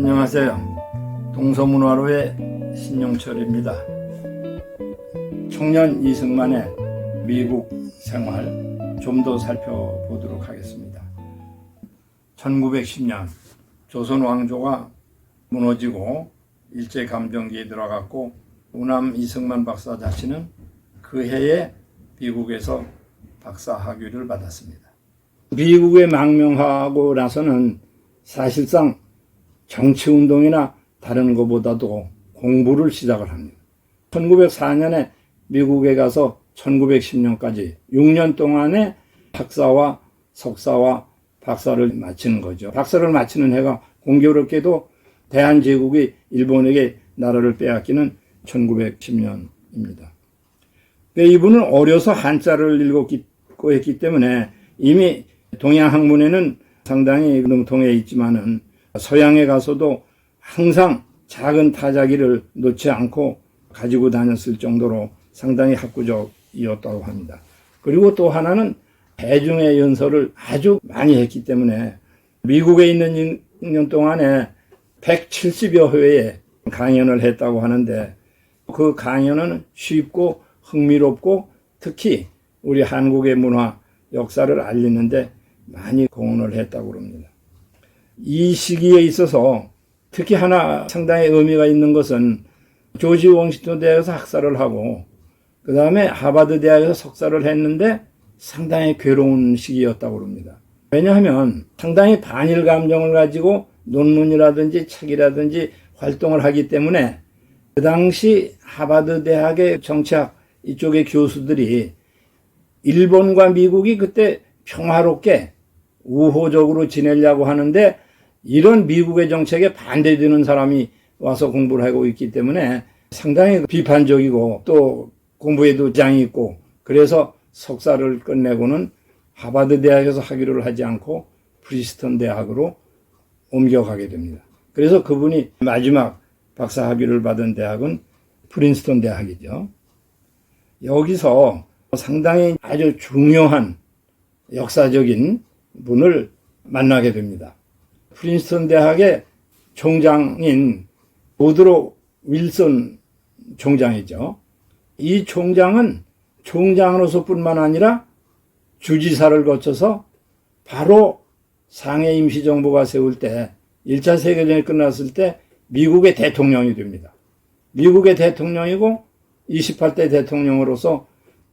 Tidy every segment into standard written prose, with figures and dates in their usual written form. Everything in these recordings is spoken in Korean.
안녕하세요. 동서문화로의 신용철입니다. 청년 이승만의 미국 생활 좀 더 살펴보도록 하겠습니다. 1910년 조선 왕조가 무너지고 일제감정기에 들어갔고 우남 이승만 박사 자신은 그 해에 미국에서 박사 학위를 받았습니다. 미국에 망명하고 나서는 사실상 정치운동이나 다른 것보다도 공부를 시작을 합니다. 1904년에 미국에 가서 1910년까지 6년 동안의 학사와 석사와 박사를 마치는 거죠. 박사를 마치는 해가 공교롭게도 대한제국이 일본에게 나라를 빼앗기는 1910년입니다. 이분은 어려서 한자를 읽고 했기 때문에 이미 동양 학문에는 상당히 능통해 있지만은 서양에 가서도 항상 작은 타자기를 놓지 않고 가지고 다녔을 정도로 상당히 학구적이었다고 합니다. 그리고 또 하나는 대중의 연설을 아주 많이 했기 때문에 미국에 있는 6년 동안에 170여 회에 강연을 했다고 하는데 그 강연은 쉽고 흥미롭고 특히 우리 한국의 문화, 역사를 알리는데 많이 공헌을 했다고 합니다. 이 시기에 있어서 특히 하나 상당히 의미가 있는 것은 조지 워싱턴 대학에서 학사를 하고 그 다음에 하버드 대학에서 석사를 했는데 상당히 괴로운 시기였다고 합니다. 왜냐하면 상당히 반일 감정을 가지고 논문이라든지 책이라든지 활동을 하기 때문에 그 당시 하버드 대학의 정치학 이쪽의 교수들이 일본과 미국이 그때 평화롭게 우호적으로 지내려고 하는데 이런 미국의 정책에 반대되는 사람이 와서 공부를 하고 있기 때문에 상당히 비판적이고 또 공부에도 지장이 있고 그래서 석사를 끝내고는 하버드 대학에서 학위를 하지 않고 프린스턴 대학으로 옮겨가게 됩니다. 그래서 그분이 마지막 박사 학위를 받은 대학은 프린스턴 대학이죠. 여기서 상당히 아주 중요한 역사적인 분을 만나게 됩니다. 프린스턴 대학의 총장인 우드로 윌슨 총장이죠. 이 총장은 총장으로서뿐만 아니라 주지사를 거쳐서 바로 상해 임시정부가 세울 때 1차 세계대전이 끝났을 때 미국의 대통령이 됩니다. 미국의 대통령이고 28대 대통령으로서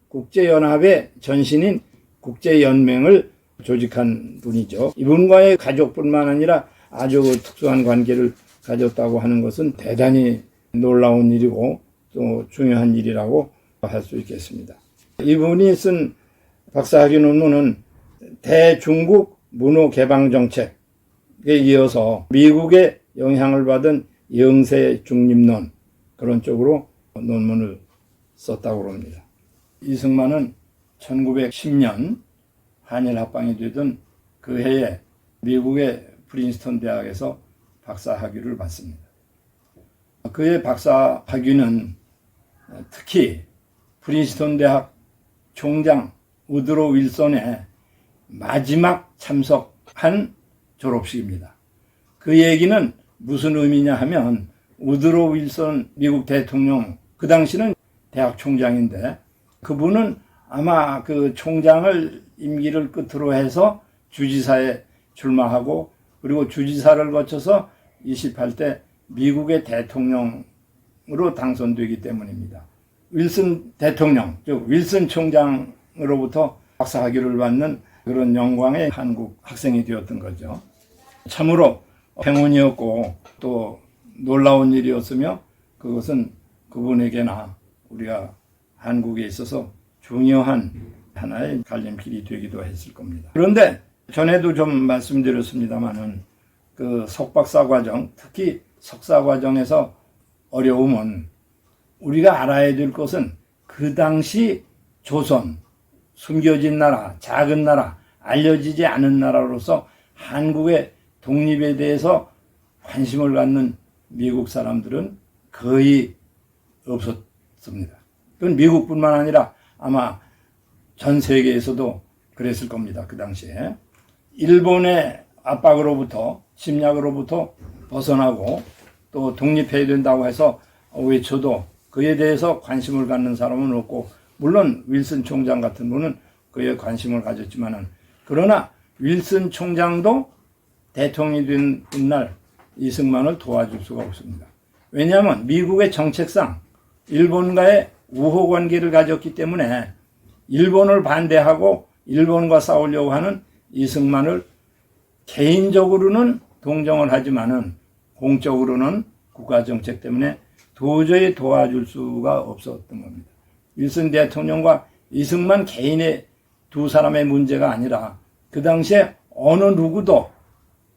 국제연합의 전신인 국제연맹을 조직한 분이죠. 이분과의 가족뿐만 아니라 아주 특수한 관계를 가졌다고 하는 것은 대단히 놀라운 일이고 또 중요한 일이라고 할 수 있겠습니다. 이분이 쓴 박사학위 논문은 대중국 문호개방정책에 이어서 미국의 영향을 받은 영세중립론 그런 쪽으로 논문을 썼다고 합니다. 이승만은 1910년 한일 합방이 되던 그 해에 미국의 프린스턴 대학에서 박사 학위를 받습니다. 그의 박사 학위는 특히 프린스턴 대학 총장 우드로 윌슨의 마지막 참석한 졸업식입니다. 그 얘기는 무슨 의미냐 하면 우드로 윌슨 미국 대통령 그 당시는 대학 총장인데 그분은 아마 그 총장을 임기를 끝으로 해서 주지사에 출마하고 그리고 주지사를 거쳐서 28대 미국의 대통령으로 당선되기 때문입니다. 윌슨 대통령, 즉 윌슨 총장으로부터 박사 학위를 받는 그런 영광의 한국 학생이 되었던 거죠. 참으로 행운이었고 또 놀라운 일이었으며 그것은 그분에게나 우리가 한국에 있어서 중요한 하나의 갈림길이 되기도 했을 겁니다. 그런데 전에도 좀 말씀드렸습니다마는 그 석박사 과정, 특히 석사 과정에서 어려움은 우리가 알아야 될 것은 그 당시 조선, 숨겨진 나라, 작은 나라, 알려지지 않은 나라로서 한국의 독립에 대해서 관심을 갖는 미국 사람들은 거의 없었습니다. 그건 미국뿐만 아니라 아마 전 세계에서도 그랬을 겁니다. 그 당시에. 일본의 압박으로부터, 침략으로부터 벗어나고 또 독립해야 된다고 해서 외쳐도 그에 대해서 관심을 갖는 사람은 없고, 물론 윌슨 총장 같은 분은 그에 관심을 가졌지만은, 그러나 윌슨 총장도 대통령이 된 날 이승만을 도와줄 수가 없습니다. 왜냐하면 미국의 정책상 일본과의 우호 관계를 가졌기 때문에 일본을 반대하고 일본과 싸우려고 하는 이승만을 개인적으로는 동정을 하지만은 공적으로는 국가정책 때문에 도저히 도와줄 수가 없었던 겁니다. 윌슨 대통령과 이승만 개인의 두 사람의 문제가 아니라 그 당시에 어느 누구도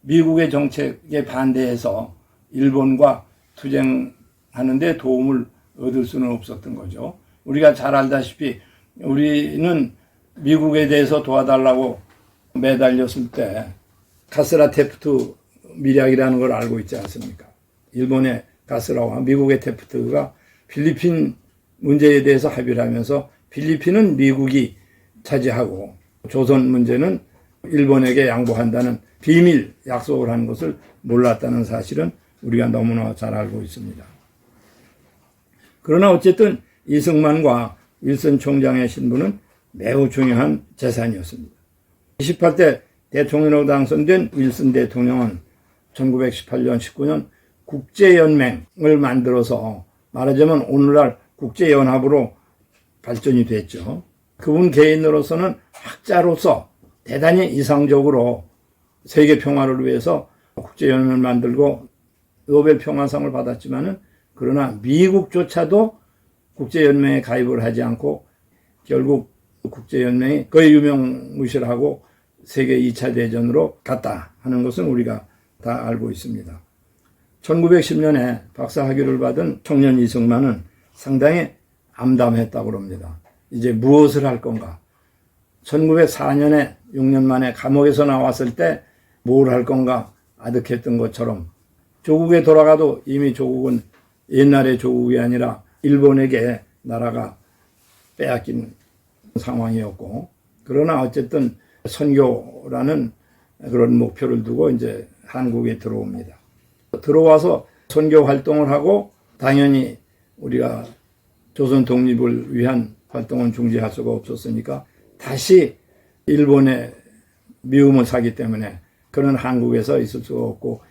미국의 정책에 반대해서 일본과 투쟁하는데 도움을 얻을 수는 없었던 거죠. 우리가 잘 알다시피 우리는 미국에 대해서 도와달라고 매달렸을 때 카스라 테프트 밀약이라는 걸 알고 있지 않습니까? 일본의 카스라와 미국의 테프트가 필리핀 문제에 대해서 합의를 하면서 필리핀은 미국이 차지하고 조선 문제는 일본에게 양보한다는 비밀 약속을 한 것을 몰랐다는 사실은 우리가 너무나 잘 알고 있습니다. 그러나 어쨌든 이승만과 윌슨 총장의 신분은 매우 중요한 재산이었습니다. 28대 대통령으로 당선된 윌슨 대통령은 1918년, 19년 국제연맹을 만들어서 말하자면 오늘날 국제연합으로 발전이 됐죠. 그분 개인으로서는 학자로서 대단히 이상적으로 세계 평화를 위해서 국제연맹을 만들고 노벨 평화상을 받았지만은, 그러나 미국조차도 국제연맹에 가입을 하지 않고 결국 국제연맹이 거의 유명무실하고 세계 2차 대전으로 갔다 하는 것은 우리가 다 알고 있습니다. 1910년에 박사학위를 받은 청년 이승만은 상당히 암담했다고 합니다. 이제 무엇을 할 건가? 1904년에 6년 만에 감옥에서 나왔을 때 뭘 할 건가 아득했던 것처럼 조국에 돌아가도 이미 조국은 옛날의 조국이 아니라 일본에게 나라가 빼앗긴 상황이었고, 그러나 어쨌든 선교라는 그런 목표를 두고 이제 한국에 들어옵니다. 들어와서 선교 활동을 하고 당연히 우리가 조선 독립을 위한 활동은 중지할 수가 없었으니까 다시 일본의 미움을 사기 때문에 그런 한국에서 있을 수가 없고,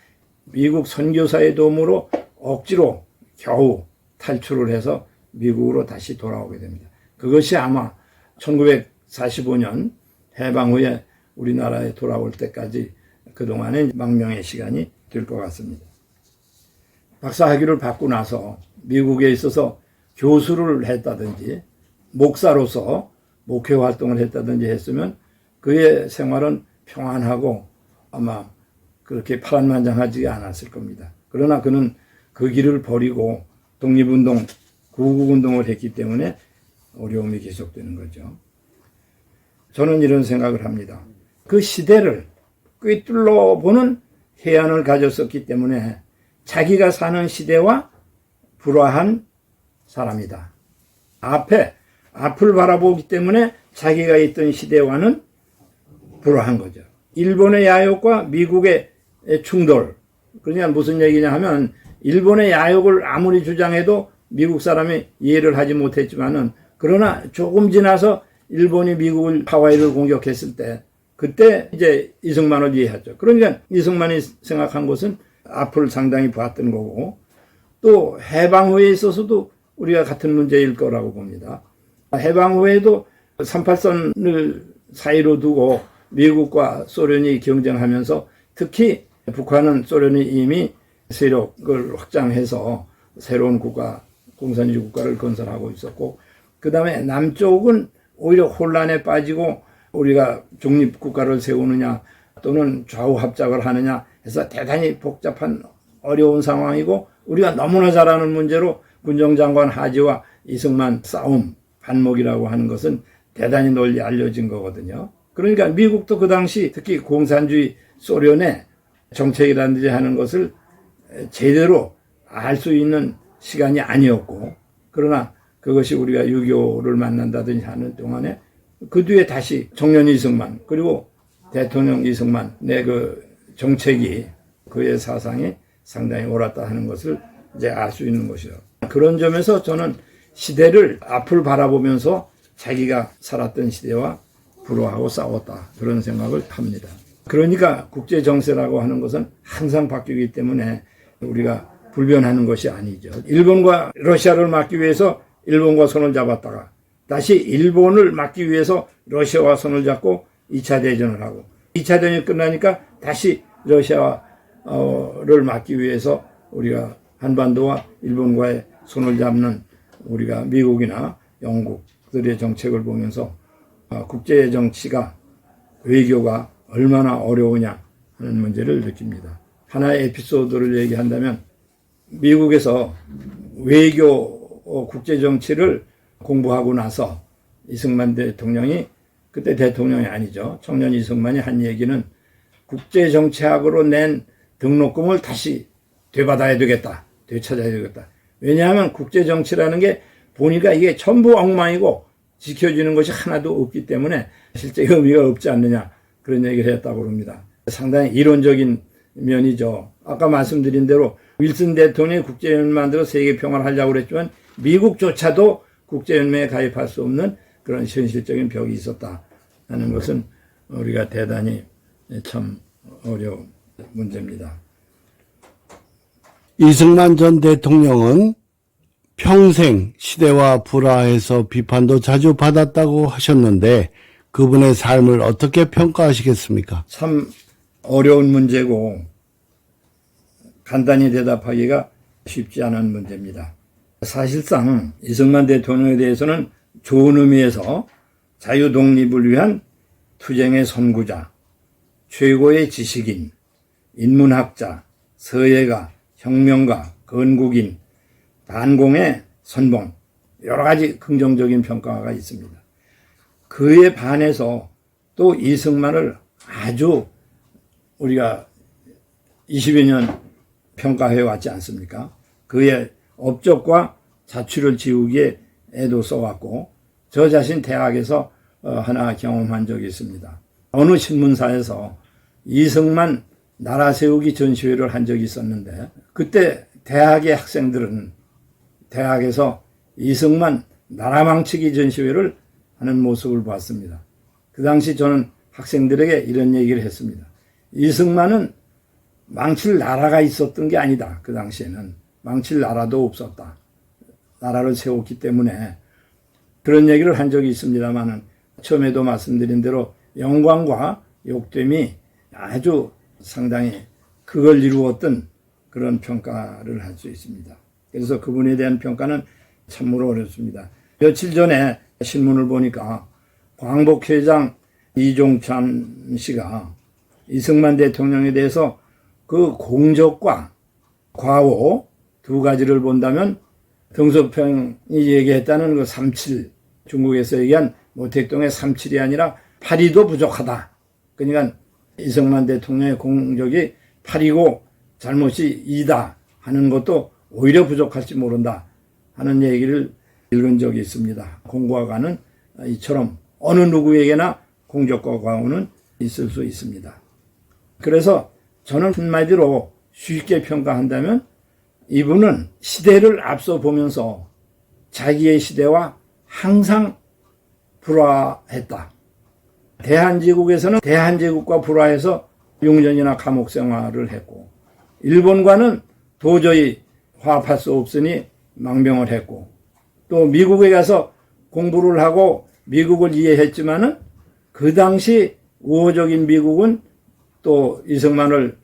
미국 선교사의 도움으로 억지로 겨우 탈출을 해서 미국으로 다시 돌아오게 됩니다. 그것이 아마 1945년 해방 후에 우리나라에 돌아올 때까지 그동안의 망명의 시간이 될 것 같습니다. 박사학위를 받고 나서 미국에 있어서 교수를 했다든지 목사로서 목회 활동을 했다든지 했으면 그의 생활은 평안하고 아마 그렇게 파란만장하지 않았을 겁니다. 그러나 그는 그 길을 버리고 독립운동, 구국운동을 했기 때문에 어려움이 계속되는 거죠. 저는 이런 생각을 합니다. 그 시대를 꿰뚫러 보는 해안을 가졌었기 때문에 자기가 사는 시대와 불화한 사람이다. 앞을 바라보기 때문에 자기가 있던 시대와는 불화한 거죠. 일본의 야욕과 미국의 충돌. 그러니까 무슨 얘기냐 하면 일본의 야욕을 아무리 주장해도 미국 사람이 이해를 하지 못했지만은, 그러나 조금 지나서 일본이 미국을 하와이를 공격했을 때 그때 이제 이승만을 이해하죠. 그러니까 이승만이 생각한 것은 앞을 상당히 봤던 거고, 또 해방 후에 있어서도 우리가 같은 문제일 거라고 봅니다. 해방 후에도 38선을 사이로 두고 미국과 소련이 경쟁하면서 특히 북한은 소련이 이미 세력을 확장해서 새로운 국가, 공산주의 국가를 건설하고 있었고, 그 다음에 남쪽은 오히려 혼란에 빠지고 우리가 중립국가를 세우느냐 또는 좌우 합작을 하느냐 해서 대단히 복잡한 어려운 상황이고, 우리가 너무나 잘 아는 문제로 군정장관 하지와 이승만 싸움, 반목이라고 하는 것은 대단히 널리 알려진 거거든요. 그러니까 미국도 그 당시 특히 공산주의 소련의 정책이라든지 하는 것을 제대로 알 수 있는 시간이 아니었고, 그러나 그것이 우리가 6.25를 만난다든지 하는 동안에 그 뒤에 다시 청년 이승만 그리고 대통령 이승만 내 그 정책이 그의 사상이 상당히 옳았다 하는 것을 이제 알 수 있는 것이죠. 그런 점에서 저는 시대를 앞을 바라보면서 자기가 살았던 시대와 불화하고 싸웠다. 그런 생각을 합니다. 그러니까 국제 정세라고 하는 것은 항상 바뀌기 때문에 우리가 불변하는 것이 아니죠. 일본과 러시아를 막기 위해서 일본과 손을 잡았다가 다시 일본을 막기 위해서 러시아와 손을 잡고 2차 대전을 하고 2차 대전이 끝나니까 다시 러시아를 막기 위해서 우리가 한반도와 일본과의 손을 잡는 우리가 미국이나 영국들의 정책을 보면서 국제 정치가 외교가 얼마나 어려우냐 하는 문제를 느낍니다. 하나의 에피소드를 얘기한다면 미국에서 외교 국제 정치를 공부하고 나서 이승만 대통령이 그때 대통령이 아니죠. 청년 이승만이 한 얘기는 국제 정치학으로 낸 등록금을 다시 되받아야 되겠다. 되찾아야 되겠다. 왜냐하면 국제 정치라는 게 보니까 이게 전부 엉망이고 지켜지는 것이 하나도 없기 때문에 실제 의미가 없지 않느냐 그런 얘기를 했다고 합니다. 상당히 이론적인 면이죠. 아까 말씀드린 대로 윌슨 대통령이 국제연맹을 만들어 세계 평화를 하려고 그랬지만 미국조차도 국제연맹에 가입할 수 없는 그런 현실적인 벽이 있었다 하는 것은 우리가 대단히 참 어려운 문제입니다. 이승만 전 대통령은 평생 시대와 불화해서 비판도 자주 받았다고 하셨는데 그분의 삶을 어떻게 평가하시겠습니까? 참 어려운 문제고 간단히 대답하기가 쉽지 않은 문제입니다. 사실상 이승만 대통령에 대해서는 좋은 의미에서 자유 독립을 위한 투쟁의 선구자, 최고의 지식인, 인문학자, 서예가, 혁명가, 건국인, 반공의 선봉 여러 가지 긍정적인 평가가 있습니다. 그에 반해서 또 이승만을 아주 우리가 20여 년 평가해 왔지 않습니까? 그의 업적과 자취를 지우기에 애도 써왔고 저 자신 대학에서 하나 경험한 적이 있습니다. 어느 신문사에서 이승만 나라 세우기 전시회를 한 적이 있었는데 그때 대학의 학생들은 대학에서 이승만 나라 망치기 전시회를 하는 모습을 봤습니다. 그 당시 저는 학생들에게 이런 얘기를 했습니다. 이승만은 망칠 나라가 있었던 게 아니다. 그 당시에는 망칠 나라도 없었다. 나라를 세웠기 때문에 그런 얘기를 한 적이 있습니다만 처음에도 말씀드린 대로 영광과 욕됨이 아주 상당히 그걸 이루었던 그런 평가를 할 수 있습니다. 그래서 그분에 대한 평가는 참으로 어렵습니다. 며칠 전에 신문을 보니까 광복회장 이종찬 씨가 이승만 대통령에 대해서 그 공적과 과오 두 가지를 본다면 등소평이 얘기했다는 그 37, 중국에서 얘기한 모택동의 37이 아니라 8이도 부족하다. 그러니까 이승만 대통령의 공적이 8이고 잘못이 2다 하는 것도 오히려 부족할지 모른다 하는 얘기를 읽은 적이 있습니다. 공과과는 이처럼 어느 누구에게나 공적과 과오는 있을 수 있습니다. 그래서 저는 한마디로 쉽게 평가한다면 이분은 시대를 앞서 보면서 자기의 시대와 항상 불화했다. 대한제국에서는 대한제국과 불화해서 6년이나 감옥 생활을 했고 일본과는 도저히 화합할 수 없으니 망명을 했고 또 미국에 가서 공부를 하고 미국을 이해했지만은 그 당시 우호적인 미국은 또 이승만을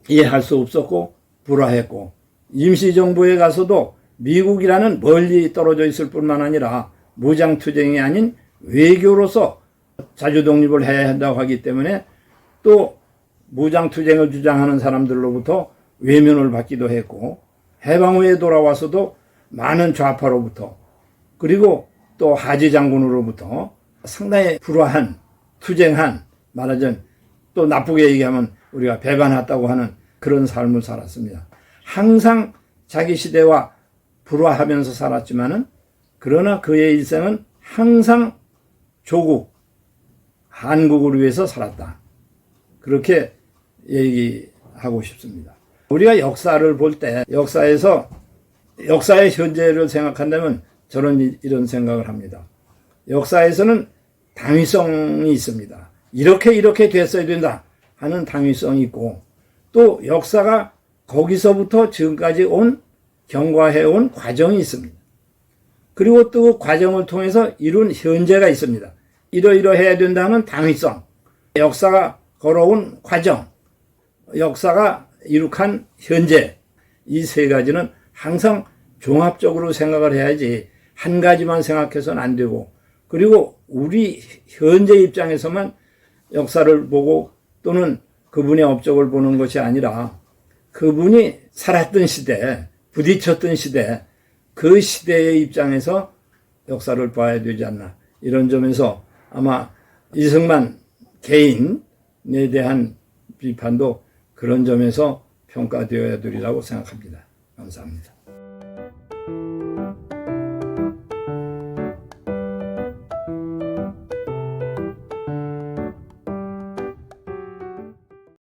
이해할 수 없었고 불화했고 임시정부에 가서도 미국이라는 멀리 떨어져 있을 뿐만 아니라 무장투쟁이 아닌 외교로서 자주독립을 해야 한다고 하기 때문에 또 무장투쟁을 주장하는 사람들로부터 외면을 받기도 했고 해방 후에 돌아와서도 많은 좌파로부터 그리고 또 하지 장군으로부터 상당히 불화한 투쟁한 말하자면 또 나쁘게 얘기하면 우리가 배반했다고 하는 그런 삶을 살았습니다. 항상 자기 시대와 불화하면서 살았지만은 그러나 그의 일생은 항상 조국 한국을 위해서 살았다. 그렇게 얘기하고 싶습니다. 우리가 역사를 볼 때 역사에서 역사의 현재를 생각한다면 저는 이런 생각을 합니다. 역사에서는 당위성이 있습니다. 이렇게 됐어야 된다 하는 당위성이 있고, 또 역사가 거기서부터 지금까지 경과해온 과정이 있습니다. 그리고 또 그 과정을 통해서 이룬 현재가 있습니다. 이러해야 된다는 당위성, 역사가 걸어온 과정, 역사가 이룩한 현재, 이 세 가지는 항상 종합적으로 생각을 해야지 한 가지만 생각해서는 안 되고, 그리고 우리 현재 입장에서만 역사를 보고 또는 그분의 업적을 보는 것이 아니라 그분이 살았던 시대, 부딪혔던 시대, 그 시대의 입장에서 역사를 봐야 되지 않나. 이런 점에서 아마 이승만 개인에 대한 비판도 그런 점에서 평가되어야 되리라고 생각합니다. 감사합니다.